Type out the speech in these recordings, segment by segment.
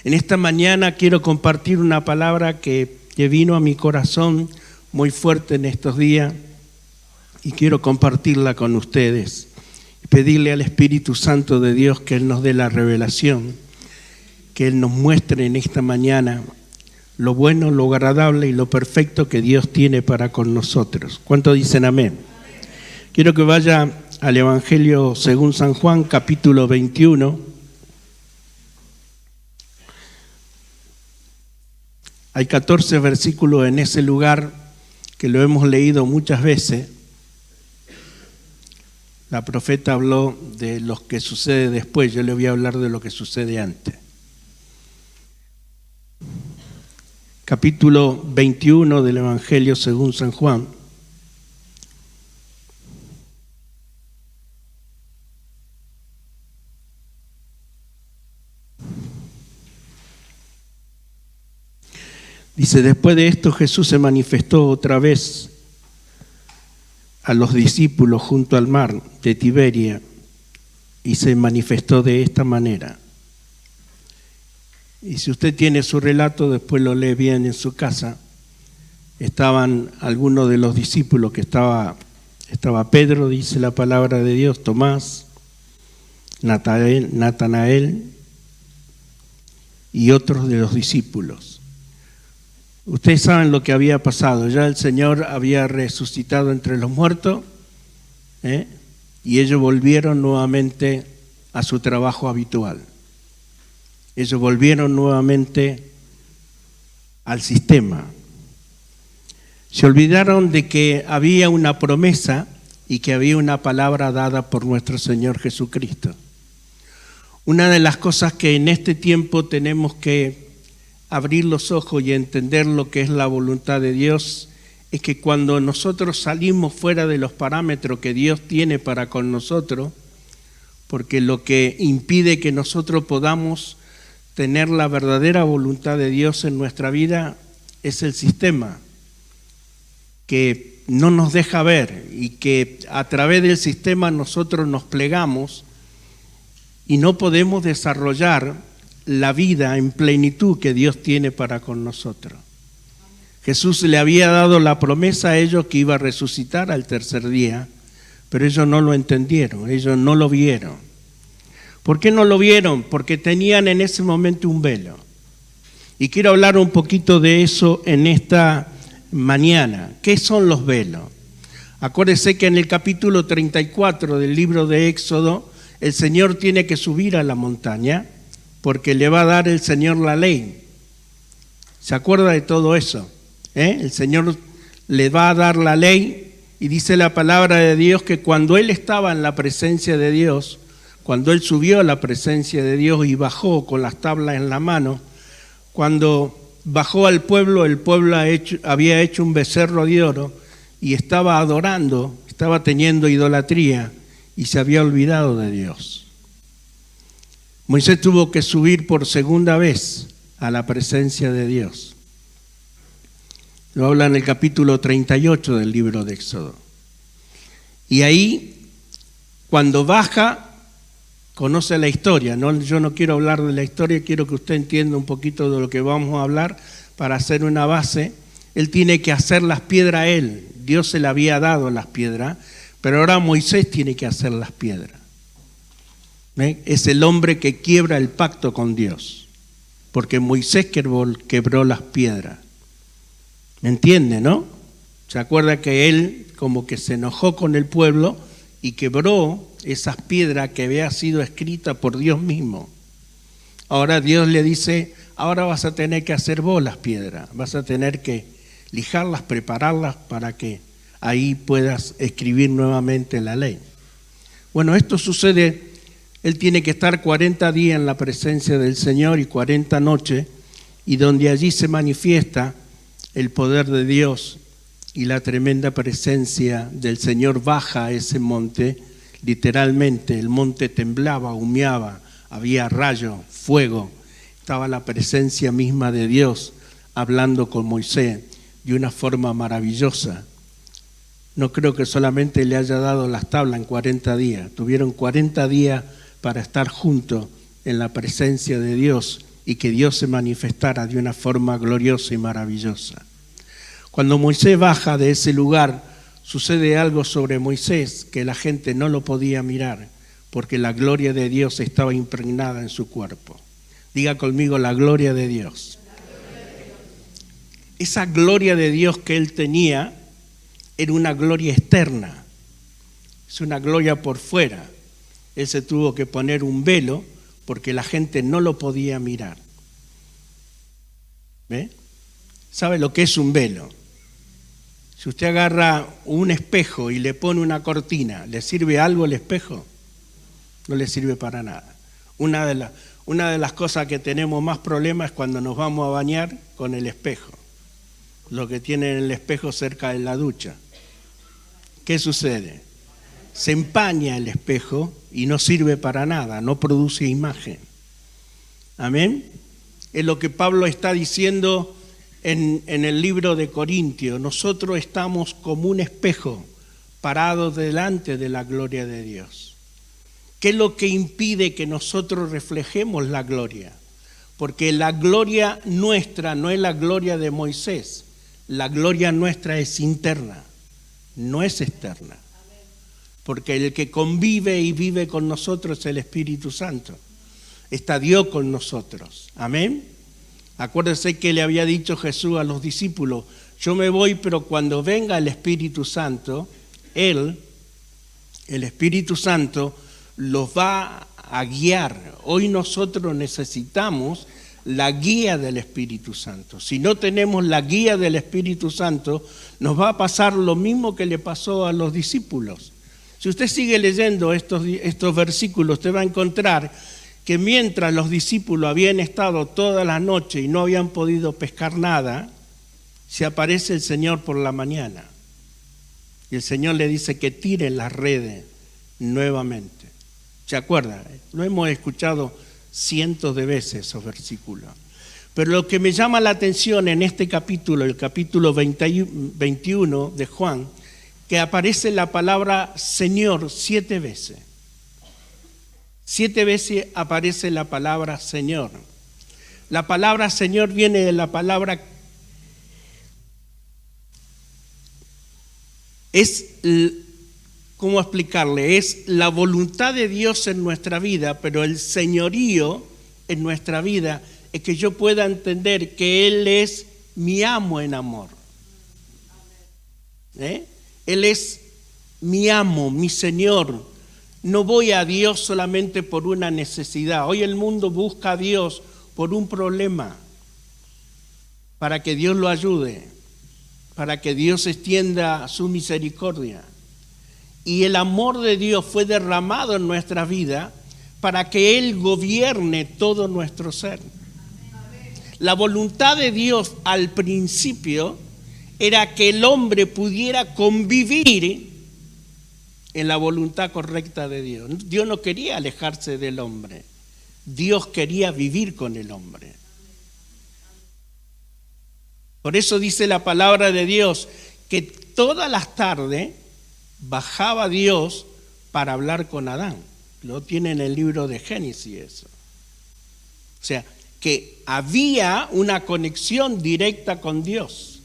En esta mañana quiero compartir una palabra que vino a mi corazón muy fuerte en estos días y quiero compartirla con ustedes. Pedirle al Espíritu Santo de Dios que Él nos dé la revelación, que Él nos muestre en esta mañana lo bueno, lo agradable y lo perfecto que Dios tiene para con nosotros. ¿Cuántos dicen amén? Quiero que vaya al Evangelio según San Juan, capítulo 21. Hay 14 versículos en ese lugar que lo hemos leído muchas veces. La profeta habló de lo que sucede después, yo le voy a hablar de lo que sucede antes. Capítulo 21 del Evangelio según San Juan. Dice, después de esto Jesús se manifestó otra vez a los discípulos junto al mar de Tiberia y se manifestó de esta manera. Y si usted tiene su relato, después lo lee bien en su casa. Estaban algunos de los discípulos que estaba Pedro, dice la palabra de Dios, Tomás, Natanael y otros de los discípulos. Ustedes saben lo que había pasado, ya el Señor había resucitado entre los muertos, y ellos volvieron nuevamente a su trabajo habitual. Ellos volvieron nuevamente al sistema. Se olvidaron de que había una promesa y que había una palabra dada por nuestro Señor Jesucristo. Una de las cosas que en este tiempo tenemos que abrir los ojos y entender lo que es la voluntad de Dios, es que cuando nosotros salimos fuera de los parámetros que Dios tiene para con nosotros, porque lo que impide que nosotros podamos tener la verdadera voluntad de Dios en nuestra vida es el sistema, que no nos deja ver y que a través del sistema nosotros nos plegamos y no podemos desarrollar la vida en plenitud que Dios tiene para con nosotros. Jesús le había dado la promesa a ellos que iba a resucitar al tercer día, pero ellos no lo entendieron, ellos no lo vieron. ¿Por qué no lo vieron? Porque tenían en ese momento un velo. Y quiero hablar un poquito de eso en esta mañana. ¿Qué son los velos? Acuérdense que en el capítulo 34 del libro de Éxodo, el Señor tiene que subir a la montaña porque le va a dar el Señor la ley. ¿Se acuerda de todo eso? El Señor le va a dar la ley y dice la palabra de Dios que cuando Él estaba en la presencia de Dios, cuando Él subió a la presencia de Dios y bajó con las tablas en la mano, cuando bajó al pueblo, el pueblo había hecho un becerro de oro y estaba adorando, estaba teniendo idolatría y se había olvidado de Dios. Moisés tuvo que subir por segunda vez a la presencia de Dios. Lo habla en el capítulo 38 del libro de Éxodo. Y ahí, cuando baja, conoce la historia. Yo no quiero hablar de la historia, quiero que usted entienda un poquito de lo que vamos a hablar para hacer una base. Él tiene que hacer las piedras a él. Dios se le había dado las piedras, pero ahora Moisés tiene que hacer las piedras. Es el hombre que quiebra el pacto con Dios, porque Moisés quebró las piedras. ¿Me entiende, no? ¿Se acuerda que él como que se enojó con el pueblo y quebró esas piedras que había sido escritas por Dios mismo? Ahora Dios le dice, ahora vas a tener que hacer vos las piedras, vas a tener que lijarlas, prepararlas para que ahí puedas escribir nuevamente la ley. Bueno, esto sucede. Él tiene que estar 40 días en la presencia del Señor y 40 noches, y donde allí se manifiesta el poder de Dios y la tremenda presencia del Señor baja a ese monte. Literalmente el monte temblaba, humeaba, había rayo, fuego, estaba la presencia misma de Dios hablando con Moisés de una forma maravillosa. No creo que solamente le haya dado las tablas en 40 días, tuvieron 40 días para estar juntos en la presencia de Dios y que Dios se manifestara de una forma gloriosa y maravillosa. Cuando Moisés baja de ese lugar, sucede algo sobre Moisés que la gente no lo podía mirar, porque la gloria de Dios estaba impregnada en su cuerpo. Diga conmigo, la gloria de Dios. Esa gloria de Dios que él tenía era una gloria externa, es una gloria por fuera. Él se tuvo que poner un velo porque la gente no lo podía mirar. ¿Ve? ¿Sabe lo que es un velo? Si usted agarra un espejo y le pone una cortina, ¿le sirve algo el espejo? No le sirve para nada. Una de las cosas que tenemos más problemas es cuando nos vamos a bañar con el espejo. Lo que tiene el espejo cerca de la ducha. ¿Qué sucede? Se empaña el espejo y no sirve para nada, no produce imagen. Amén. Es lo que Pablo está diciendo en el libro de Corintios. Nosotros estamos como un espejo parados delante de la gloria de Dios. ¿Qué es lo que impide que nosotros reflejemos la gloria? Porque la gloria nuestra no es la gloria de Moisés. La gloria nuestra es interna, no es externa. Porque el que convive y vive con nosotros es el Espíritu Santo. Está Dios con nosotros. Amén. Acuérdense que le había dicho Jesús a los discípulos, yo me voy, pero cuando venga el Espíritu Santo, Él, el Espíritu Santo, los va a guiar. Hoy nosotros necesitamos la guía del Espíritu Santo. Si no tenemos la guía del Espíritu Santo, nos va a pasar lo mismo que le pasó a los discípulos. Si usted sigue leyendo estos versículos, usted va a encontrar que mientras los discípulos habían estado toda la noche y no habían podido pescar nada, se aparece el Señor por la mañana. Y el Señor le dice que tiren las redes nuevamente. ¿Se acuerdan? Lo hemos escuchado cientos de veces esos versículos. Pero lo que me llama la atención en este capítulo, el capítulo 21 de Juan, que aparece la palabra Señor 7 veces. 7 veces aparece la palabra Señor. La palabra Señor viene de la palabra... ¿Cómo explicarle? Es la voluntad de Dios en nuestra vida, pero el señorío en nuestra vida es que yo pueda entender que Él es mi amo en amor. Él es mi amo, mi Señor. No voy a Dios solamente por una necesidad. Hoy el mundo busca a Dios por un problema, para que Dios lo ayude, para que Dios extienda su misericordia. Y el amor de Dios fue derramado en nuestra vida para que Él gobierne todo nuestro ser. La voluntad de Dios al principio era que el hombre pudiera convivir en la voluntad correcta de Dios. Dios no quería alejarse del hombre. Dios quería vivir con el hombre. Por eso dice la palabra de Dios que todas las tardes bajaba Dios para hablar con Adán. Lo tiene en el libro de Génesis eso. O sea, que había una conexión directa con Dios.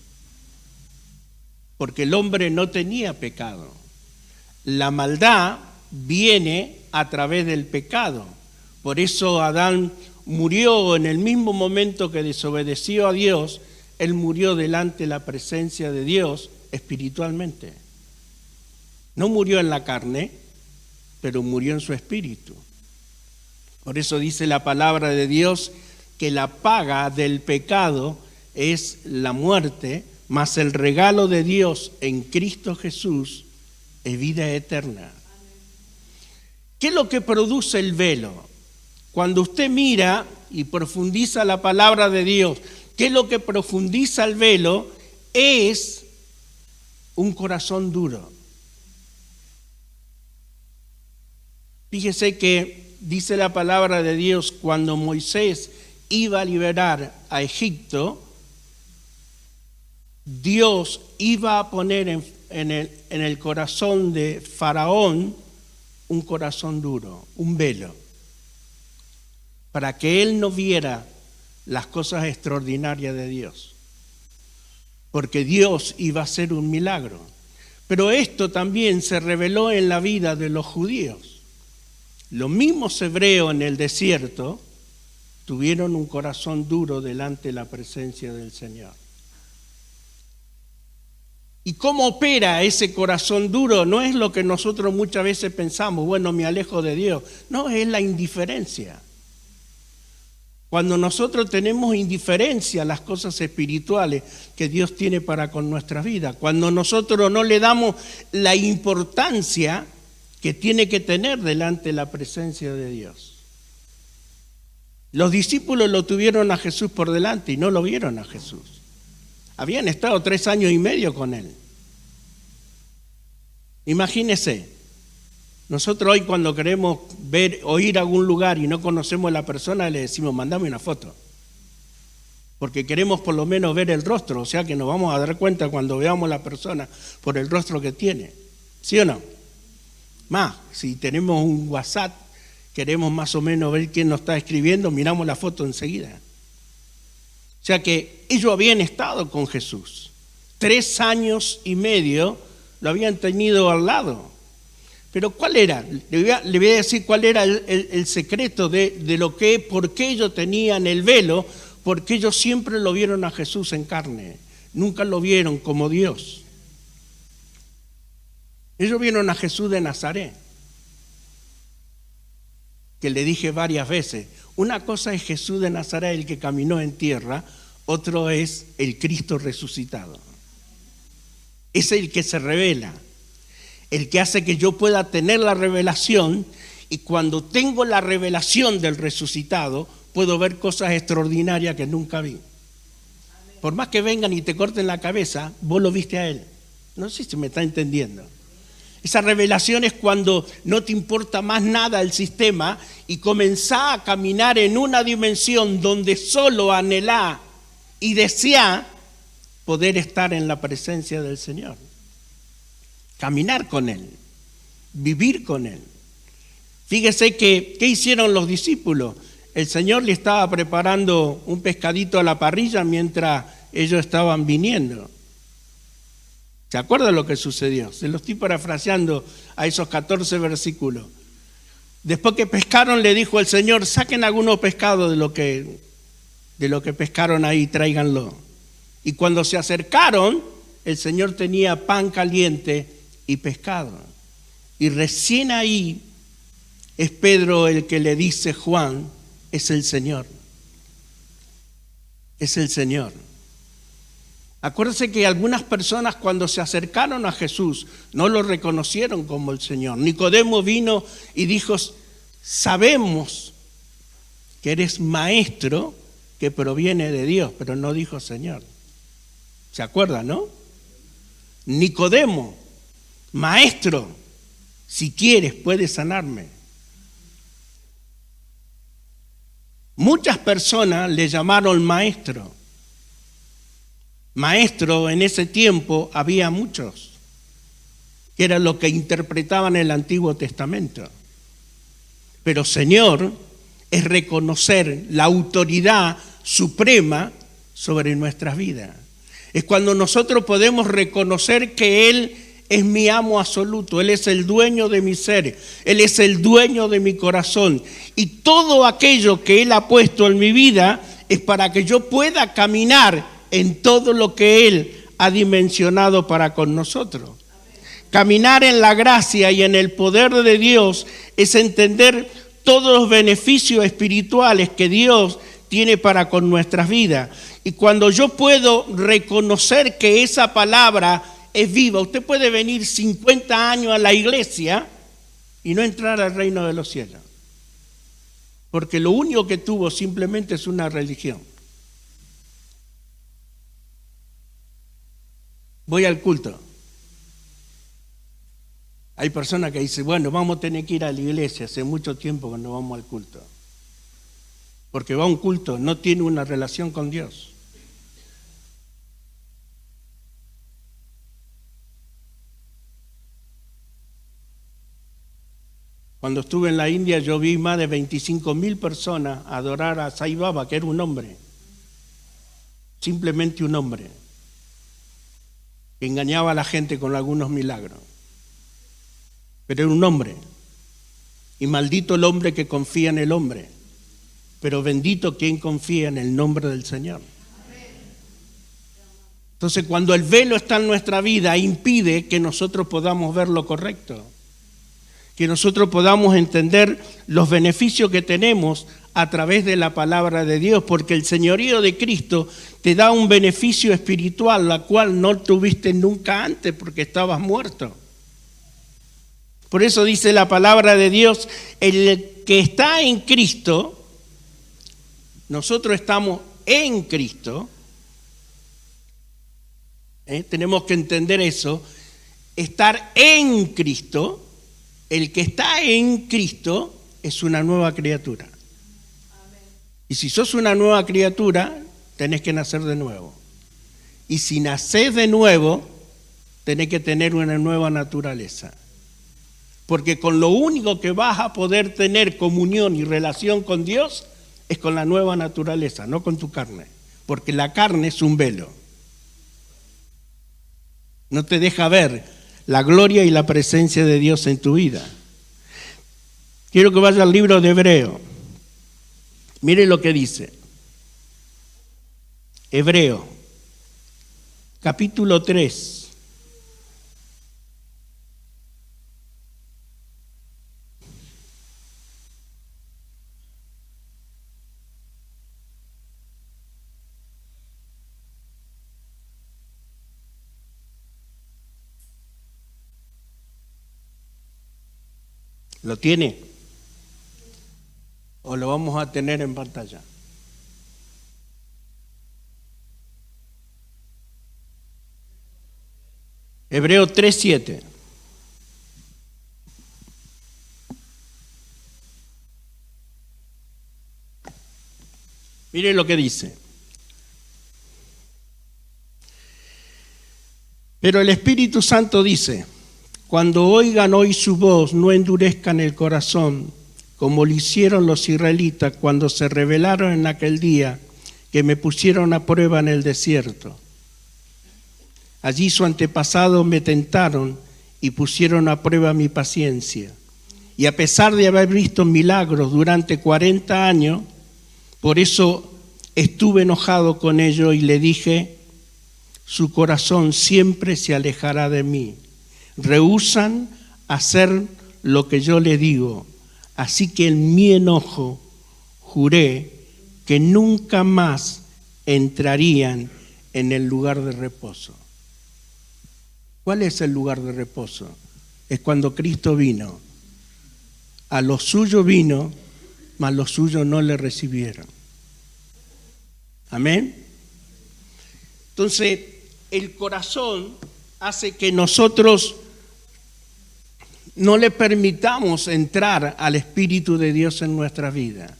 Porque el hombre no tenía pecado. La maldad viene a través del pecado. Por eso Adán murió en el mismo momento que desobedeció a Dios. Él murió delante de la presencia de Dios espiritualmente. No murió en la carne, pero murió en su espíritu. Por eso dice la palabra de Dios que la paga del pecado es la muerte, mas el regalo de Dios en Cristo Jesús es vida eterna. ¿Qué es lo que produce el velo? Cuando usted mira y profundiza la palabra de Dios, ¿qué es lo que profundiza el velo? Es un corazón duro. Fíjese que dice la palabra de Dios, cuando Moisés iba a liberar a Egipto, Dios iba a poner en el corazón de Faraón un corazón duro, un velo, para que él no viera las cosas extraordinarias de Dios, porque Dios iba a hacer un milagro. Pero esto también se reveló en la vida de los judíos. Los mismos hebreos en el desierto tuvieron un corazón duro delante de la presencia del Señor. ¿Y cómo opera ese corazón duro? No es lo que nosotros muchas veces pensamos, bueno, me alejo de Dios. No, es la indiferencia. Cuando nosotros tenemos indiferencia a las cosas espirituales que Dios tiene para con nuestra vida, cuando nosotros no le damos la importancia que tiene que tener delante de la presencia de Dios. Los discípulos lo tuvieron a Jesús por delante y no lo vieron a Jesús. Habían estado 3 años y medio con Él. Imagínese, nosotros hoy cuando queremos ver o ir a algún lugar y no conocemos a la persona, le decimos, mandame una foto. Porque queremos por lo menos ver el rostro, o sea que nos vamos a dar cuenta cuando veamos a la persona por el rostro que tiene. ¿Sí o no? Más, si tenemos un WhatsApp, queremos más o menos ver quién nos está escribiendo, miramos la foto enseguida. O sea que ellos habían estado con Jesús. 3 años y medio lo habían tenido al lado. Pero ¿cuál era? Le voy a decir cuál era el secreto de lo que, por qué ellos tenían el velo, porque ellos siempre lo vieron a Jesús en carne, nunca lo vieron como Dios. Ellos vieron a Jesús de Nazaret, que le dije varias veces, una cosa es Jesús de Nazaret, el que caminó en tierra, otro es el Cristo resucitado. Es el que se revela, el que hace que yo pueda tener la revelación, y cuando tengo la revelación del resucitado, puedo ver cosas extraordinarias que nunca vi. Por más que vengan y te corten la cabeza, vos lo viste a Él. No sé si me está entendiendo. Esa revelación es cuando no te importa más nada el sistema y comenzás a caminar en una dimensión donde solo anhelá y desea poder estar en la presencia del Señor. Caminar con Él, vivir con Él. Fíjese que, ¿qué hicieron los discípulos? El Señor le estaba preparando un pescadito a la parrilla mientras ellos estaban viniendo. ¿Se acuerdan lo que sucedió? Se lo estoy parafraseando a esos 14 versículos. Después que pescaron, le dijo el Señor, saquen algunos pescados de lo que pescaron ahí, tráiganlo. Y cuando se acercaron, el Señor tenía pan caliente y pescado. Y recién ahí es Pedro el que le dice, Juan, es el Señor. Es el Señor. Acuérdense que algunas personas cuando se acercaron a Jesús no lo reconocieron como el Señor. Nicodemo vino y dijo, sabemos que eres maestro que proviene de Dios, pero no dijo Señor. ¿Se acuerdan, no? Nicodemo, maestro, si quieres puedes sanarme. Muchas personas le llamaron maestro. Maestro, en ese tiempo había muchos, que era lo que interpretaban el Antiguo Testamento. Pero Señor es reconocer la autoridad suprema sobre nuestras vidas. Es cuando nosotros podemos reconocer que Él es mi amo absoluto, Él es el dueño de mi ser, Él es el dueño de mi corazón. Y todo aquello que Él ha puesto en mi vida es para que yo pueda caminar en todo lo que Él ha dimensionado para con nosotros. Caminar en la gracia y en el poder de Dios es entender todos los beneficios espirituales que Dios tiene para con nuestras vidas. Y cuando yo puedo reconocer que esa palabra es viva, usted puede venir 50 años a la iglesia y no entrar al reino de los cielos. Porque lo único que tuvo simplemente es una religión. Voy al culto. Hay personas que dicen, bueno, vamos a tener que ir a la iglesia, hace mucho tiempo que no vamos al culto. Porque va a un culto, no tiene una relación con Dios. Cuando estuve en la India yo vi más de 25,000 personas adorar a Sai Baba, que era un hombre. simplemente un hombre que engañaba a la gente con algunos milagros. Pero era un hombre. Y maldito el hombre que confía en el hombre. Pero bendito quien confía en el nombre del Señor. Entonces, cuando el velo está en nuestra vida, impide que nosotros podamos ver lo correcto. Que nosotros podamos entender los beneficios que tenemos a través de la palabra de Dios, porque el señorío de Cristo te da un beneficio espiritual, la cual no tuviste nunca antes porque estabas muerto. Por eso dice la palabra de Dios, el que está en Cristo, nosotros estamos en Cristo, tenemos que entender eso, estar en Cristo, el que está en Cristo es una nueva criatura. Y si sos una nueva criatura, tenés que nacer de nuevo. Y si nacés de nuevo, tenés que tener una nueva naturaleza. Porque con lo único que vas a poder tener comunión y relación con Dios es con la nueva naturaleza, no con tu carne. Porque la carne es un velo. No te deja ver la gloria y la presencia de Dios en tu vida. Quiero que vaya al libro de Hebreo. Mire lo que dice. Hebreo, capítulo 3. ¿Lo tiene? ¿O lo vamos a tener en pantalla? Hebreo 3:7. Mire lo que dice. Pero el Espíritu Santo dice, cuando oigan hoy su voz, no endurezcan el corazón, como lo hicieron los israelitas cuando se rebelaron en aquel día que me pusieron a prueba en el desierto. Allí su antepasado me tentaron y pusieron a prueba mi paciencia. Y a pesar de haber visto milagros durante 40 años, por eso estuve enojado con ellos y le dije, su corazón siempre se alejará de mí. Rehúsan hacer lo que yo le digo. Así que en mi enojo juré que nunca más entrarían en el lugar de reposo. ¿Cuál es el lugar de reposo? Es cuando Cristo vino. A los suyos vino, mas los suyos no le recibieron. Amén. Entonces, el corazón hace que nosotros no le permitamos entrar al Espíritu de Dios en nuestra vida.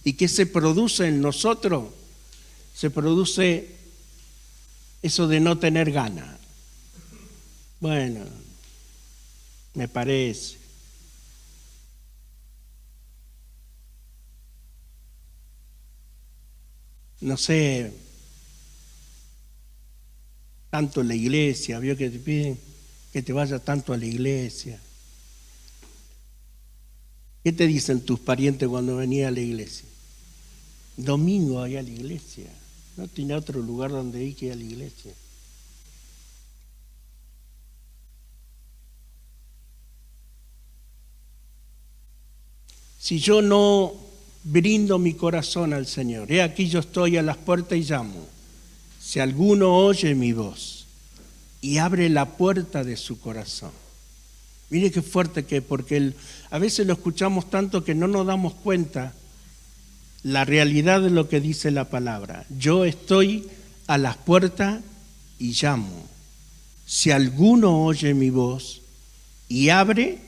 ¿Y qué se produce en nosotros? Se produce eso de no tener ganas. Bueno, me parece. No sé, tanto en la iglesia, vio que te piden que te vayas tanto a la iglesia. ¿Qué te dicen tus parientes cuando venías a la iglesia? Domingo ahí a la iglesia. No tiene otro lugar donde ir que a la iglesia. Si yo no brindo mi corazón al Señor, he aquí yo estoy a las puertas y llamo. Si alguno oye mi voz y abre la puerta de su corazón. Mire qué fuerte que es, porque a veces lo escuchamos tanto que no nos damos cuenta la realidad de lo que dice la palabra. Yo estoy a las puertas y llamo. Si alguno oye mi voz y abre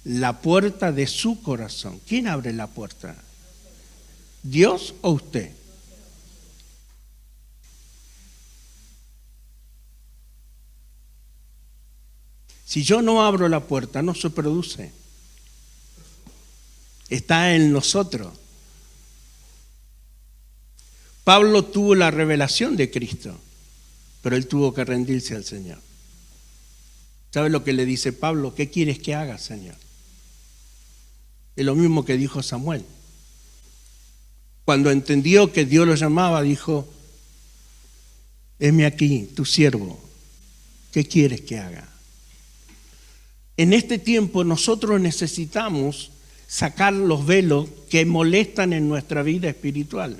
la puerta de su corazón. ¿Quién abre la puerta? ¿Dios o usted? Si yo no abro la puerta, no se produce. Está en nosotros. Pablo tuvo la revelación de Cristo, pero él tuvo que rendirse al Señor. ¿Sabe lo que le dice Pablo? ¿Qué quieres que haga, Señor? Es lo mismo que dijo Samuel. Cuando entendió que Dios lo llamaba, dijo: heme aquí, tu siervo, ¿qué quieres que haga? En este tiempo nosotros necesitamos sacar los velos que molestan en nuestra vida espiritual.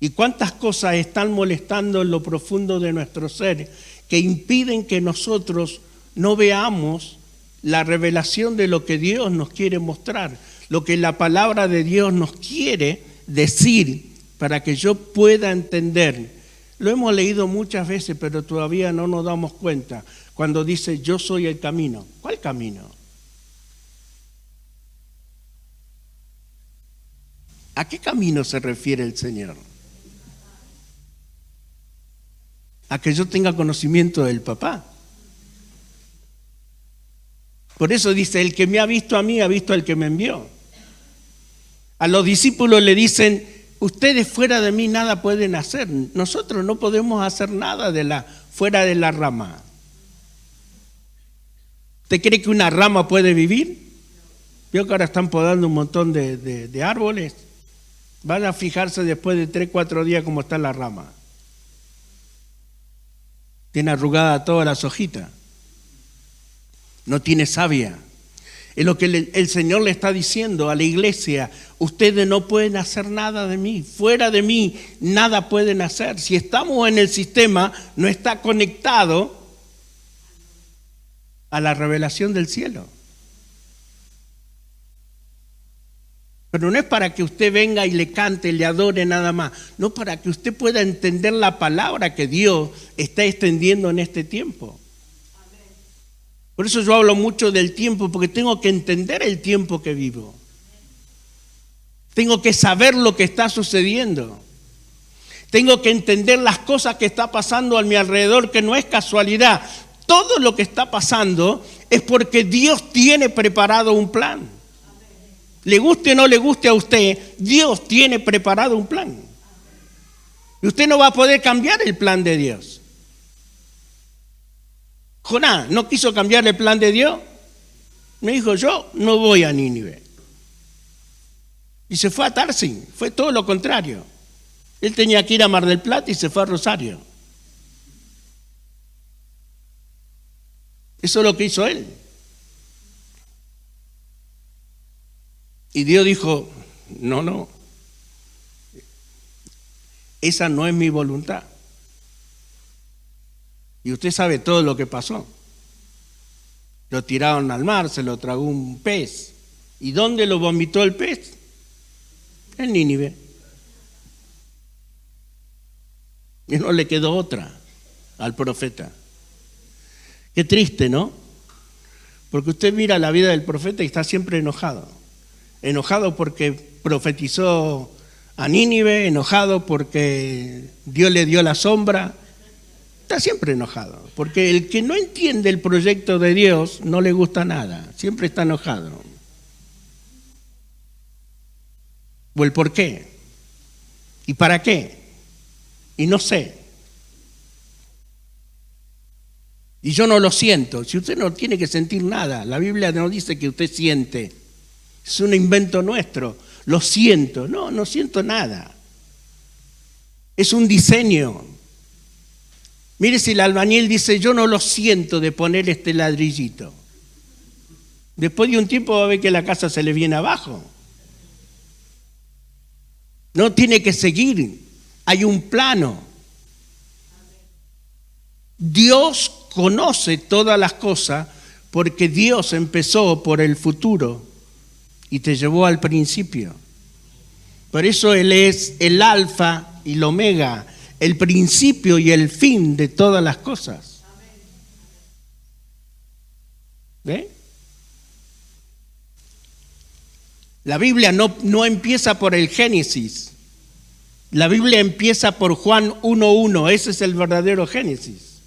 ¿Y cuántas cosas están molestando en lo profundo de nuestro ser que impiden que nosotros no veamos la revelación de lo que Dios nos quiere mostrar, lo que la palabra de Dios nos quiere decir para que yo pueda entender? Lo hemos leído muchas veces, pero todavía no nos damos cuenta. Cuando dice: yo soy el camino. ¿Cuál camino? ¿A qué camino se refiere el Señor? A que yo tenga conocimiento del Papá. Por eso dice: el que me ha visto a mí, ha visto al que me envió. A los discípulos le dicen: ustedes fuera de mí nada pueden hacer. Nosotros no podemos hacer nada fuera de la rama. ¿Usted cree que una rama puede vivir? Veo que ahora están podando un montón de árboles. Van a fijarse después de 3-4 días cómo está la rama. Tiene arrugada todas las hojitas. No tiene savia. Es lo que el Señor le está diciendo a la iglesia: ustedes no pueden hacer nada de mí, fuera de mí nada pueden hacer. Si estamos en el sistema, no está conectado a la revelación del cielo. Pero no es para que usted venga y le cante, le adore nada más, no, para que usted pueda entender la palabra que Dios está extendiendo en este tiempo. Por eso yo hablo mucho del tiempo, porque tengo que entender el tiempo que vivo. Tengo que saber lo que está sucediendo. Tengo que entender las cosas que está pasando a mi alrededor, que no es casualidad. Todo lo que está pasando es porque Dios tiene preparado un plan. Le guste o no le guste a usted, Dios tiene preparado un plan. Y usted no va a poder cambiar el plan de Dios. Jonás no quiso cambiar el plan de Dios. Me dijo: yo no voy a Nínive. Y se fue a Tarsis. Fue todo lo contrario. Él tenía que ir a Mar del Plata y se fue a Rosario. Eso es lo que hizo él. Y Dios dijo: no, esa no es mi voluntad. Y usted sabe todo lo que pasó. Lo tiraron al mar, se lo tragó un pez. ¿Y dónde lo vomitó el pez? En Nínive. Y no le quedó otra al profeta. Qué triste, ¿no? Porque usted mira la vida del profeta y está siempre enojado. Enojado porque profetizó a Nínive, enojado porque Dios le dio la sombra. Está siempre enojado, porque el que no entiende el proyecto de Dios no le gusta nada, siempre está enojado. ¿O el por qué? ¿Y para qué? Y no sé. Y yo no lo siento. Si usted no tiene que sentir nada, la Biblia no dice que usted siente. Es un invento nuestro. Lo siento. No, no siento nada. Es un diseño. Mire, si el albañil dice: yo no lo siento de poner este ladrillito. Después de un tiempo va a ver que la casa se le viene abajo. No tiene que seguir. Hay un plano. Dios conoce todas las cosas porque Dios empezó por el futuro y te llevó al principio. Por eso Él es el alfa y el omega, el principio y el fin de todas las cosas. ¿Ve? La Biblia no empieza por el Génesis. La Biblia empieza por Juan 1:1. Ese es el verdadero Génesis.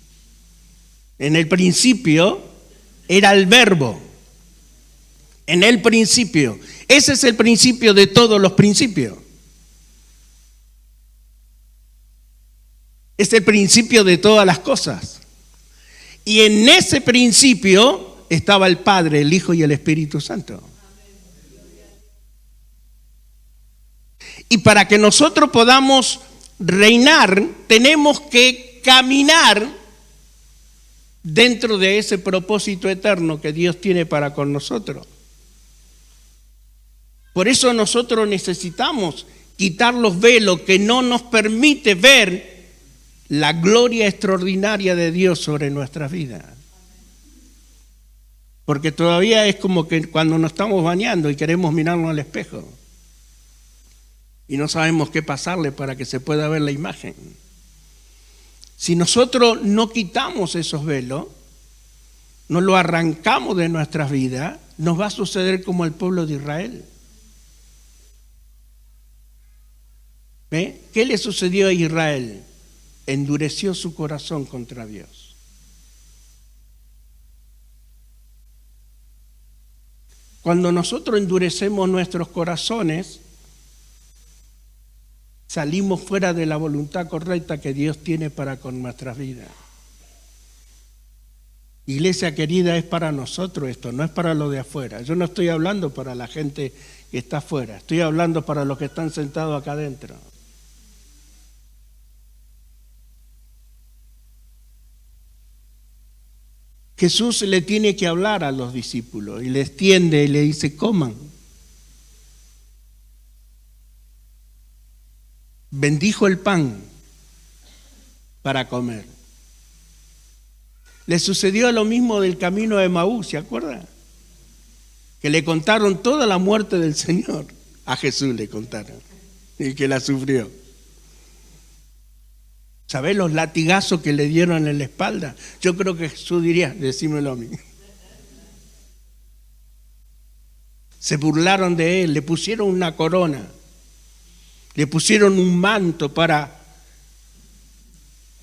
En el principio era el Verbo. En el principio. Ese es el principio de todos los principios. Es el principio de todas las cosas. Y en ese principio estaba el Padre, el Hijo y el Espíritu Santo. Y para que nosotros podamos reinar, tenemos que caminar dentro de ese propósito eterno que Dios tiene para con nosotros. Por eso nosotros necesitamos quitar los velos que no nos permite ver la gloria extraordinaria de Dios sobre nuestras vidas. Porque todavía es como que cuando nos estamos bañando y queremos mirarnos al espejo y no sabemos qué pasarle para que se pueda ver la imagen. Si nosotros no quitamos esos velos, no lo arrancamos de nuestras vidas, nos va a suceder como al pueblo de Israel. ¿Ve? ¿Qué le sucedió a Israel? Endureció su corazón contra Dios. Cuando nosotros endurecemos nuestros corazones, salimos fuera de la voluntad correcta que Dios tiene para con nuestras vidas. Iglesia querida, es para nosotros esto, no es para lo de afuera. Yo no estoy hablando para la gente que está afuera, estoy hablando para los que están sentados acá adentro. Jesús le tiene que hablar a los discípulos y les tiende y le dice, coman. Bendijo el pan para comer. Le sucedió lo mismo del camino de Emaús, ¿se acuerdan? Que le contaron toda la muerte del Señor. A Jesús le contaron, el que la sufrió. ¿Sabés los latigazos que le dieron en la espalda? Yo creo que Jesús diría, decímelo a mí. Se burlaron de él, le pusieron una corona, le pusieron un manto para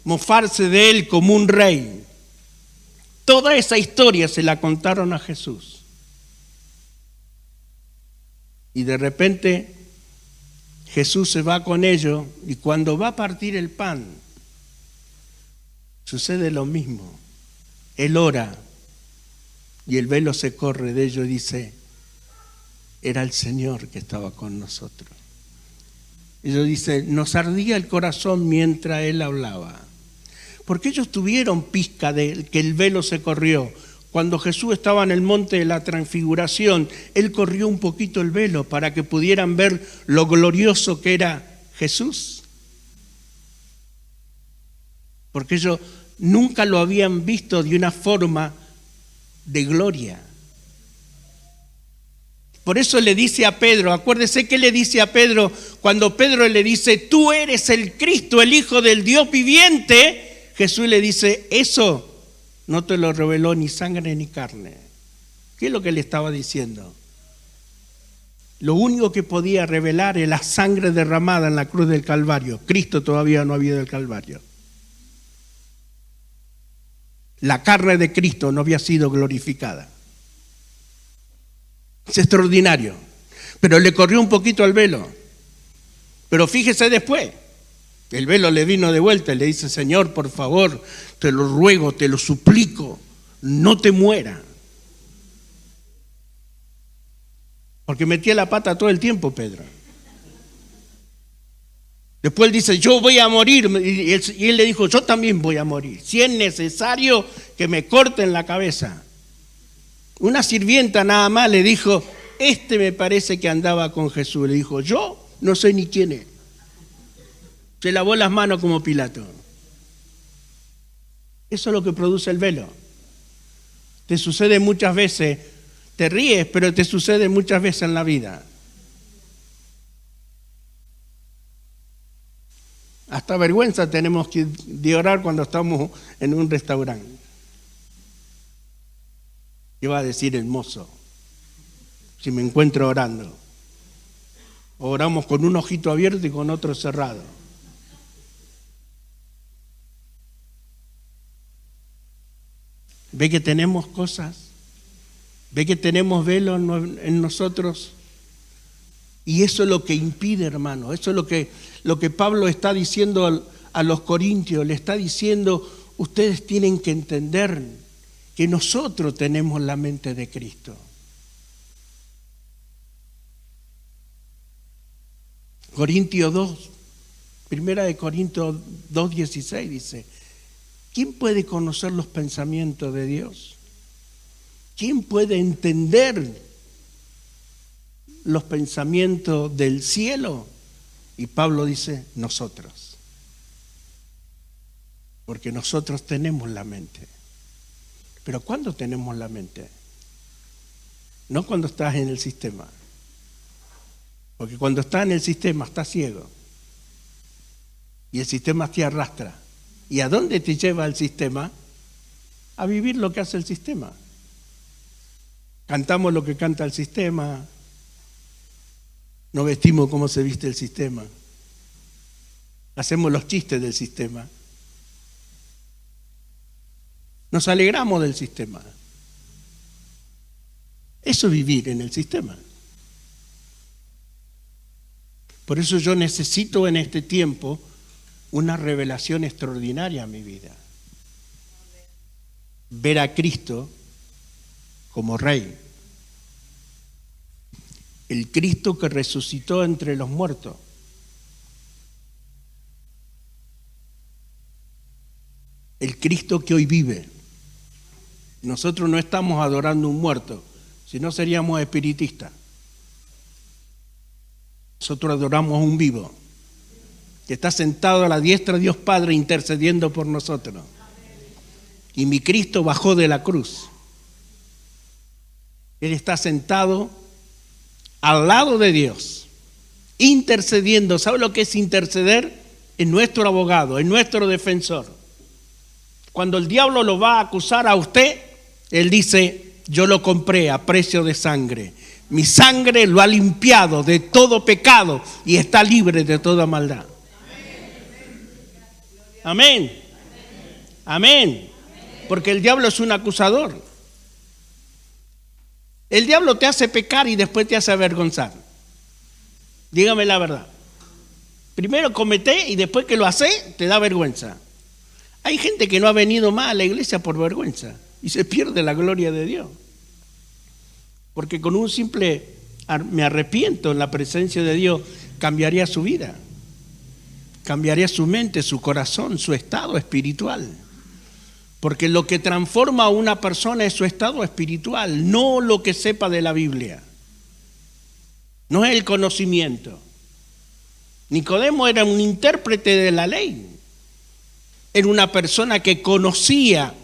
mofarse de él como un rey. Toda esa historia se la contaron a Jesús. Y de repente Jesús se va con ellos y cuando va a partir el pan, sucede lo mismo. Él ora y el velo se corre de ellos y dice, era el Señor que estaba con nosotros. Ellos dicen, nos ardía el corazón mientras Él hablaba. Porque ellos tuvieron pizca de que el velo se corrió. Cuando Jesús estaba en el monte de la transfiguración, Él corrió un poquito el velo para que pudieran ver lo glorioso que era Jesús. Porque ellos nunca lo habían visto de una forma de gloria. Por eso le dice a Pedro, acuérdese que le dice a Pedro, cuando Pedro le dice, tú eres el Cristo, el Hijo del Dios viviente, Jesús le dice, eso no te lo reveló ni sangre ni carne. ¿Qué es lo que le estaba diciendo? Lo único que podía revelar es la sangre derramada en la cruz del Calvario. Cristo todavía no había ido al Calvario. La carne de Cristo no había sido glorificada. Es extraordinario. Pero le corrió un poquito al velo. Pero fíjese después. El velo le vino de vuelta y le dice, Señor, por favor, te lo ruego, te lo suplico, no te muera. Porque metía la pata todo el tiempo, Pedro. Después él dice, yo voy a morir. Y él le dijo, yo también voy a morir. Si es necesario que me corten la cabeza. Una sirvienta nada más le dijo, me parece que andaba con Jesús. Le dijo, yo no sé ni quién es. Se lavó las manos como Pilato. Eso es lo que produce el velo. Te sucede muchas veces, te ríes, pero te sucede muchas veces en la vida. Hasta vergüenza tenemos que de orar cuando estamos en un restaurante. ¿Qué va a decir el mozo si me encuentro orando? Oramos con un ojito abierto y con otro cerrado. ¿Ve que tenemos cosas? ¿Ve que tenemos velo en nosotros? Y eso es lo que impide, hermano. Eso es lo que Pablo está diciendo a los corintios, le está diciendo, ustedes tienen que entender que nosotros tenemos la mente de Cristo. Corintios 2, primera de Corintios 2:16 dice, ¿quién puede conocer los pensamientos de Dios? ¿Quién puede entender los pensamientos del cielo? Y Pablo dice, nosotros. Porque nosotros tenemos la mente. Pero ¿cuándo tenemos la mente? No cuando estás en el sistema. Porque cuando estás en el sistema estás ciego. Y el sistema te arrastra. ¿Y a dónde te lleva el sistema? A vivir lo que hace el sistema. Cantamos lo que canta el sistema. Nos vestimos como se viste el sistema. Hacemos los chistes del sistema. Nos alegramos del sistema. Eso es vivir en el sistema. Por eso yo necesito en este tiempo una revelación extraordinaria a mi vida. Ver a Cristo como Rey. El Cristo que resucitó entre los muertos. El Cristo que hoy vive. Nosotros no estamos adorando un muerto, si no seríamos espiritistas. Nosotros adoramos a un vivo, que está sentado a la diestra de Dios Padre intercediendo por nosotros. Y mi Cristo bajó de la cruz. Él está sentado al lado de Dios, intercediendo. ¿Sabe lo que es interceder? Es nuestro abogado, es nuestro defensor. Cuando el diablo lo va a acusar a usted, él dice, yo lo compré a precio de sangre. Mi sangre lo ha limpiado de todo pecado y está libre de toda maldad. Amén. Amén. Porque el diablo es un acusador. El diablo te hace pecar y después te hace avergonzar. Dígame la verdad. Primero comete y después que lo hace te da vergüenza. Hay gente que no ha venido más a la iglesia por vergüenza y se pierde la gloria de Dios. Porque con un simple me arrepiento en la presencia de Dios, cambiaría su vida, cambiaría su mente, su corazón, su estado espiritual. Porque lo que transforma a una persona es su estado espiritual, no lo que sepa de la Biblia. No es el conocimiento. Nicodemo era un intérprete de la ley. Era una persona que conocía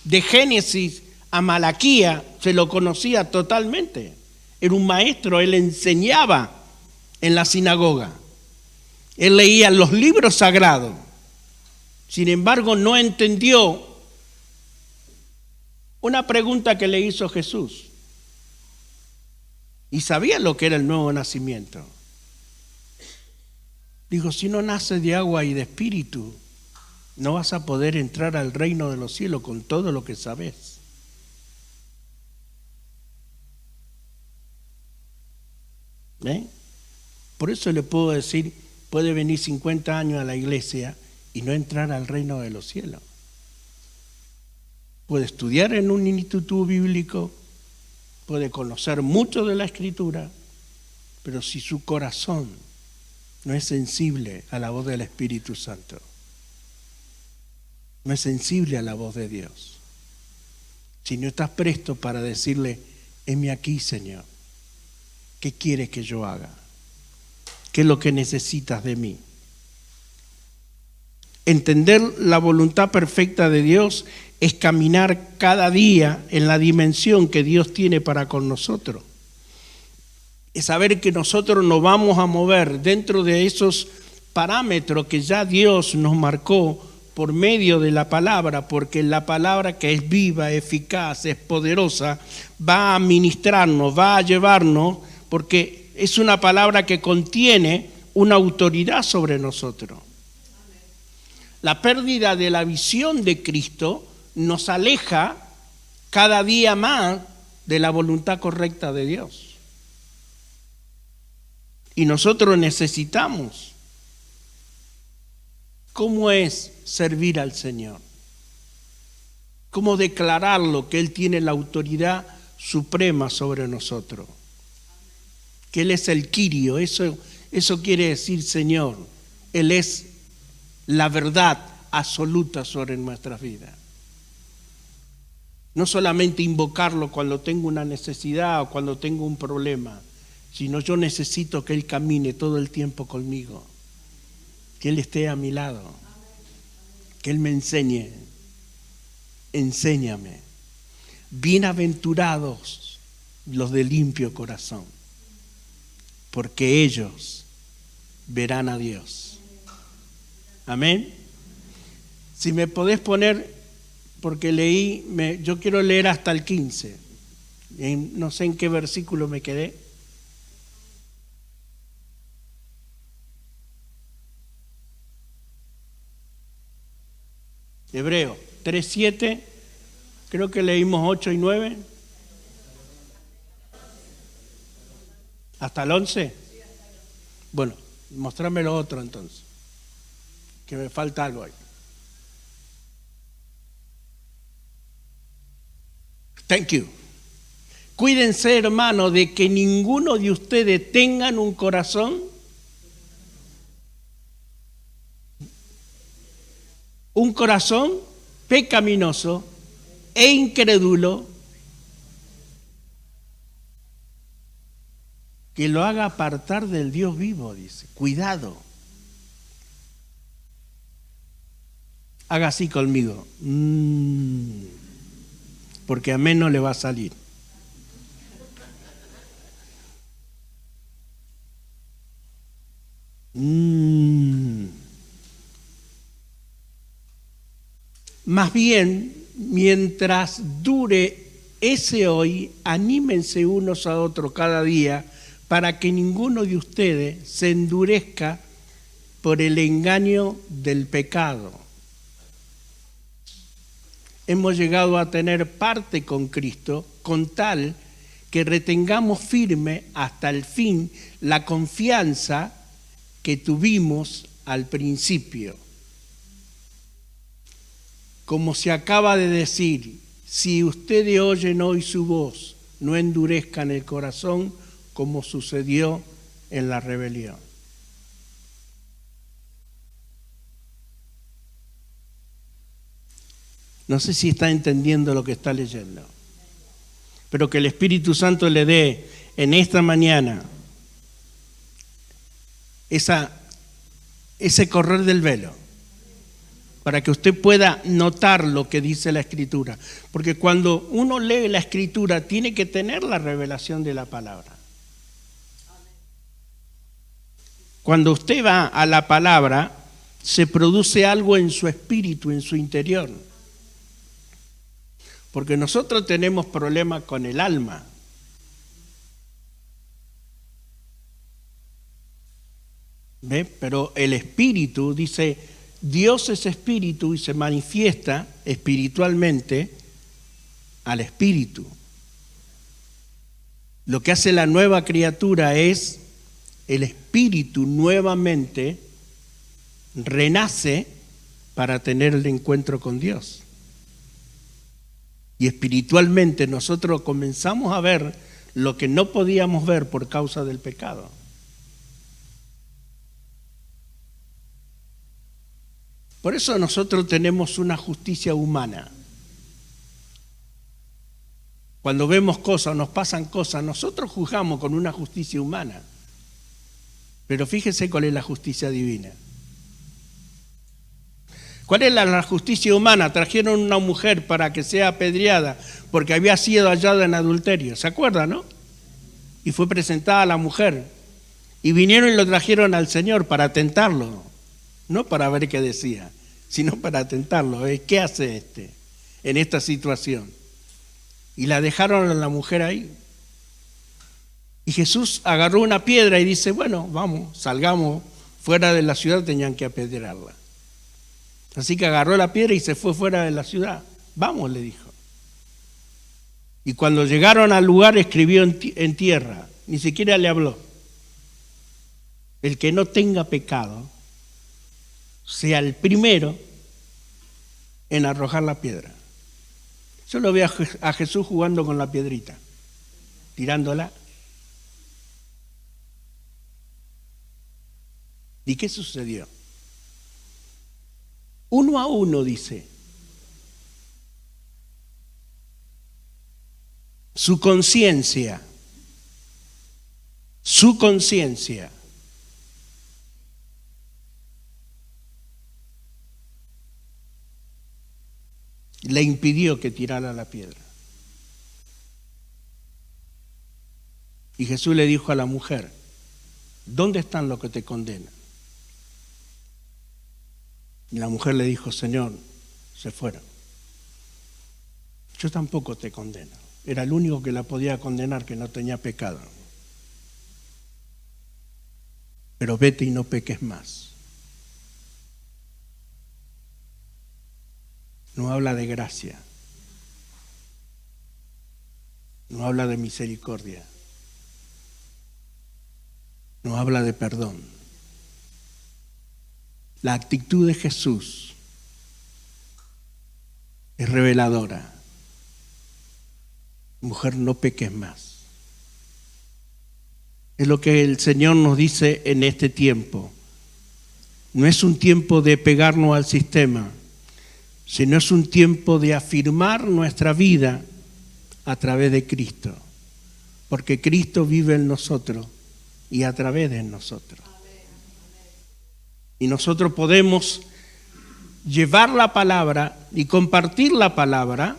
de Génesis a Malaquía, se lo conocía totalmente. Era un maestro, él enseñaba en la sinagoga. Él leía los libros sagrados. Sin embargo, no entendió una pregunta que le hizo Jesús. Y sabía lo que era el nuevo nacimiento. Dijo, si no naces de agua y de espíritu, no vas a poder entrar al reino de los cielos con todo lo que sabes. Por eso le puedo decir, puede venir 50 años a la iglesia y no entrar al reino de los cielos. Puede estudiar en un instituto bíblico, puede conocer mucho de la Escritura, pero si su corazón no es sensible a la voz del Espíritu Santo, no es sensible a la voz de Dios, si no estás presto para decirle, heme aquí, Señor, ¿qué quieres que yo haga? ¿Qué es lo que necesitas de mí? Entender la voluntad perfecta de Dios es caminar cada día en la dimensión que Dios tiene para con nosotros. Es saber que nosotros nos vamos a mover dentro de esos parámetros que ya Dios nos marcó por medio de la palabra, porque la palabra que es viva, eficaz, es poderosa, va a ministrarnos, va a llevarnos, porque es una palabra que contiene una autoridad sobre nosotros. La pérdida de la visión de Cristo nos aleja cada día más de la voluntad correcta de Dios. Y nosotros necesitamos cómo es servir al Señor. Cómo declararlo, que Él tiene la autoridad suprema sobre nosotros. Que Él es el Kyrio, eso quiere decir Señor. Él es la verdad absoluta sobre nuestras vidas. No solamente invocarlo cuando tengo una necesidad o cuando tengo un problema, sino yo necesito que Él camine todo el tiempo conmigo, que Él esté a mi lado, que Él me enseñe. Enséñame. Bienaventurados los de limpio corazón, porque ellos verán a Dios. Amén. Si me podés poner, porque yo quiero leer hasta el 15. No sé en qué versículo me quedé. Hebreo 3:7, creo que leímos 8 y 9. ¿Hasta el 11? Bueno, mostrame lo otro entonces, que me falta algo ahí. Thank you. Cuídense, hermanos, de que ninguno de ustedes tengan un corazón pecaminoso e incrédulo que lo haga apartar del Dios vivo, dice. Cuidado. Haga así conmigo. Porque amén no le va a salir. Más bien, mientras dure ese hoy, anímense unos a otros cada día para que ninguno de ustedes se endurezca por el engaño del pecado. Hemos llegado a tener parte con Cristo con tal que retengamos firme hasta el fin la confianza que tuvimos al principio. Como se acaba de decir, si ustedes oyen hoy su voz, no endurezcan el corazón como sucedió en la rebelión. No sé si está entendiendo lo que está leyendo, pero que el Espíritu Santo le dé en esta mañana ese correr del velo, para que usted pueda notar lo que dice la Escritura. Porque cuando uno lee la Escritura, tiene que tener la revelación de la palabra. Cuando usted va a la palabra, se produce algo en su espíritu, en su interior. Porque nosotros tenemos problemas con el alma. ¿Ve? Pero el espíritu, dice, Dios es espíritu y se manifiesta espiritualmente al espíritu. Lo que hace la nueva criatura es el espíritu nuevamente renace para tener el encuentro con Dios. Y espiritualmente nosotros comenzamos a ver lo que no podíamos ver por causa del pecado. Por eso nosotros tenemos una justicia humana. Cuando vemos cosas, nos pasan cosas, nosotros juzgamos con una justicia humana. Pero fíjese cuál es la justicia divina. ¿Cuál es la justicia humana? Trajeron una mujer para que sea apedreada porque había sido hallada en adulterio. ¿Se acuerdan, no? Y fue presentada a la mujer. Y vinieron y lo trajeron al Señor para tentarlo. No para ver qué decía, sino para tentarlo. ¿Qué hace este en esta situación? Y la dejaron a la mujer ahí. Y Jesús agarró una piedra y dice, bueno, vamos, salgamos fuera de la ciudad, tenían que apedrearla. Así que agarró la piedra y se fue fuera de la ciudad. Vamos, le dijo. Y cuando llegaron al lugar escribió en tierra, ni siquiera le habló. El que no tenga pecado, sea el primero en arrojar la piedra. Yo lo veo a Jesús jugando con la piedrita, tirándola. ¿Y qué sucedió? 1-1 dice. Su conciencia le impidió que tirara la piedra. Y Jesús le dijo a la mujer, ¿dónde están los que te condenan? Y la mujer le dijo, Señor, se fueron. Yo tampoco te condeno. Era el único que la podía condenar, que no tenía pecado. Pero vete y no peques más. No habla de gracia. No habla de misericordia. No habla de perdón. La actitud de Jesús es reveladora. Mujer, no peques más. Es lo que el Señor nos dice en este tiempo. No es un tiempo de pegarnos al sistema, sino es un tiempo de afirmar nuestra vida a través de Cristo. Porque Cristo vive en nosotros y a través de nosotros. Y nosotros podemos llevar la palabra y compartir la palabra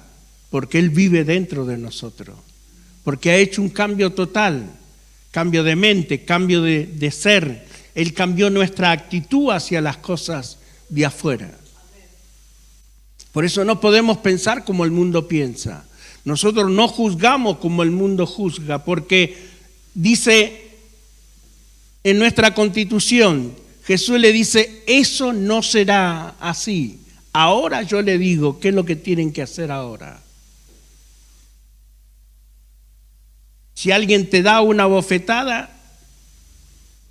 porque Él vive dentro de nosotros. Porque ha hecho un cambio total, cambio de mente, cambio de ser. Él cambió nuestra actitud hacia las cosas de afuera. Por eso no podemos pensar como el mundo piensa. Nosotros no juzgamos como el mundo juzga, porque dice en nuestra Constitución, Jesús le dice, eso no será así. Ahora yo le digo, ¿qué es lo que tienen que hacer ahora? Si alguien te da una bofetada,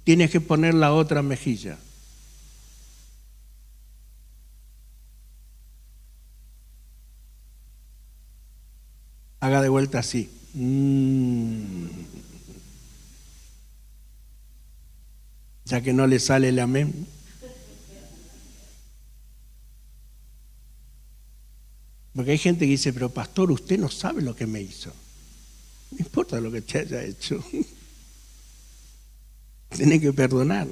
tienes que poner la otra mejilla. Haga de vuelta así. Ya que no le sale el amén. Porque hay gente que dice, pero pastor, usted no sabe lo que me hizo. No importa lo que te haya hecho. Tiene que perdonar.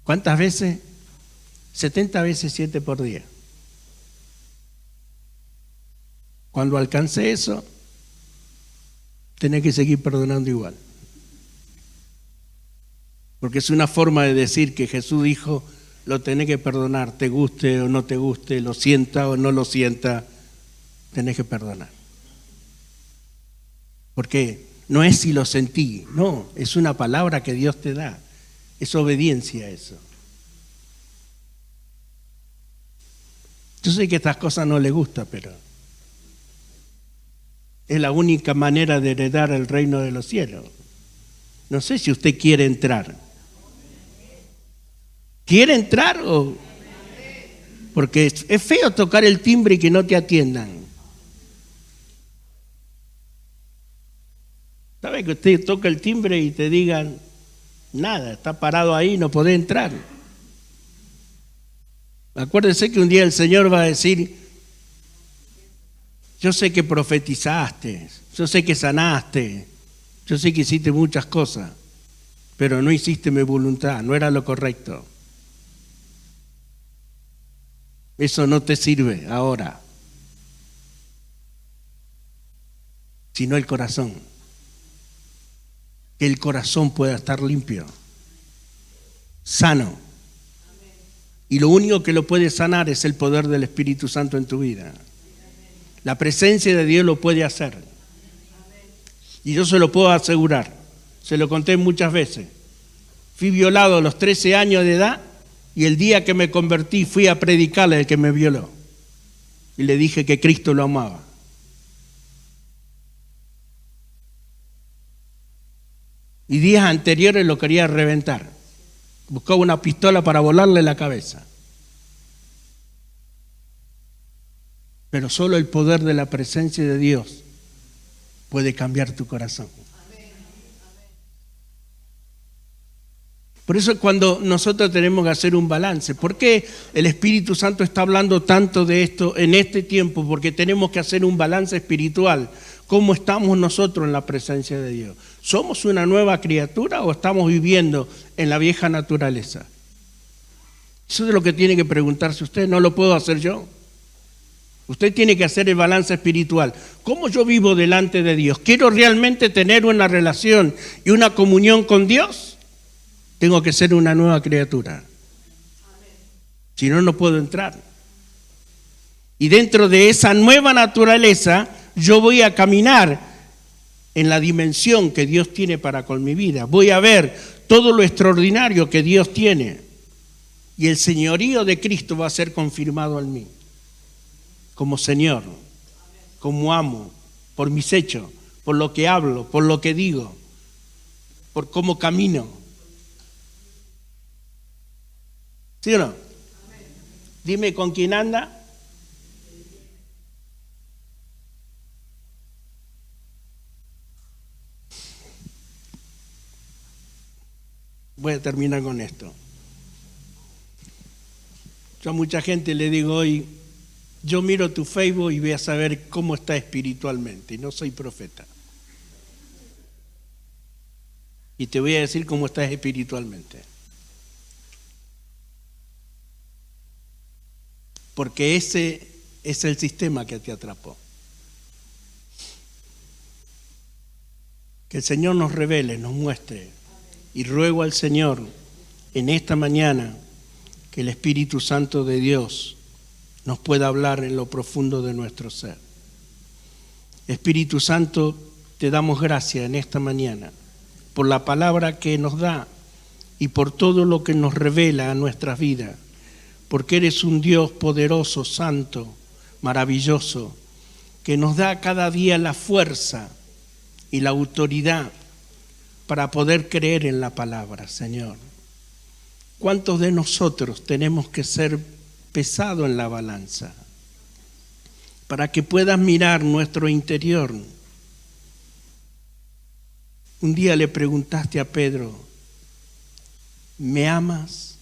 ¿Cuántas veces? 70 veces 7 por día. Cuando alcance eso, tenés que seguir perdonando igual. Porque es una forma de decir que Jesús dijo, lo tenés que perdonar, te guste o no te guste, lo sienta o no lo sienta, tenés que perdonar. Porque no es si lo sentí, no, es una palabra que Dios te da, es obediencia a eso. Yo sé que estas cosas no le gustan, pero es la única manera de heredar el reino de los cielos. No sé si usted quiere entrar. ¿Quiere entrar o...? Porque es feo tocar el timbre y que no te atiendan. ¿Sabe que usted toca el timbre y te digan, nada, está parado ahí, no podés entrar? Acuérdense que un día el Señor va a decir, yo sé que profetizaste, yo sé que sanaste, yo sé que hiciste muchas cosas, pero no hiciste mi voluntad, no era lo correcto. Eso no te sirve ahora, sino el corazón. Que el corazón pueda estar limpio, sano. Y lo único que lo puede sanar es el poder del Espíritu Santo en tu vida. La presencia de Dios lo puede hacer. Y yo se lo puedo asegurar. Se lo conté muchas veces. Fui violado a los 13 años de edad y el día que me convertí fui a predicarle al que me violó. Y le dije que Cristo lo amaba. Y días anteriores lo quería reventar. Buscaba una pistola para volarle la cabeza. Pero solo el poder de la presencia de Dios puede cambiar tu corazón. Por eso cuando nosotros tenemos que hacer un balance, ¿por qué el Espíritu Santo está hablando tanto de esto en este tiempo? Porque tenemos que hacer un balance espiritual. ¿Cómo estamos nosotros en la presencia de Dios? ¿Somos una nueva criatura o estamos viviendo en la vieja naturaleza? Eso es lo que tiene que preguntarse usted, no lo puedo hacer yo. Usted tiene que hacer el balance espiritual. ¿Cómo yo vivo delante de Dios? ¿Quiero realmente tener una relación y una comunión con Dios? Tengo que ser una nueva criatura. Si no, no puedo entrar. Y dentro de esa nueva naturaleza, yo voy a caminar en la dimensión que Dios tiene para con mi vida. Voy a ver todo lo extraordinario que Dios tiene. Y el señorío de Cristo va a ser confirmado en mí. Como Señor, como amo, por mis hechos, por lo que hablo, por lo que digo, por cómo camino. ¿Sí o no? Dime con quién anda. Voy a terminar con esto. Yo a mucha gente le digo hoy, yo miro tu Facebook y voy a saber cómo está espiritualmente, y no soy profeta. Y te voy a decir cómo estás espiritualmente. Porque ese es el sistema que te atrapó. Que el Señor nos revele, nos muestre. Y ruego al Señor en esta mañana que el Espíritu Santo de Dios nos pueda hablar en lo profundo de nuestro ser. Espíritu Santo, te damos gracias en esta mañana por la palabra que nos da y por todo lo que nos revela a nuestras vidas, porque eres un Dios poderoso, santo, maravilloso, que nos da cada día la fuerza y la autoridad para poder creer en la palabra, Señor. ¿Cuántos de nosotros tenemos que ser pesado en la balanza para que puedas mirar nuestro interior? Un día le preguntaste a Pedro, ¿me amas?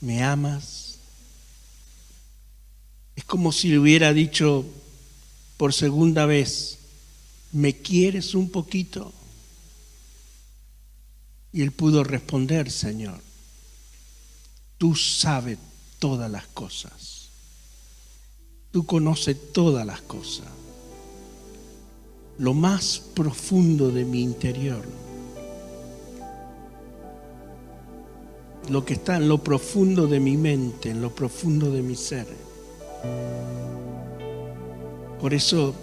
¿Me amas? Es como si le hubiera dicho por segunda vez, ¿me quieres un poquito? Y él pudo responder, Señor, tú sabes todas las cosas. Tú conoces todas las cosas. Lo más profundo de mi interior. Lo que está en lo profundo de mi mente, en lo profundo de mi ser. Por eso,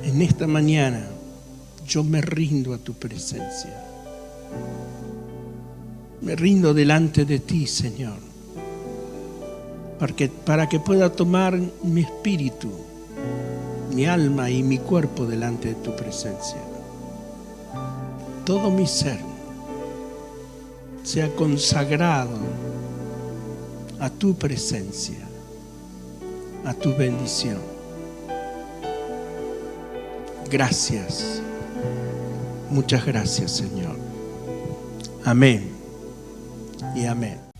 en esta mañana, yo me rindo a tu presencia. Me rindo delante de ti, Señor, para que pueda tomar mi espíritu, mi alma y mi cuerpo delante de tu presencia. Todo mi ser sea consagrado a tu presencia, a tu bendición. Gracias. Muchas gracias, Señor. Amén y amén.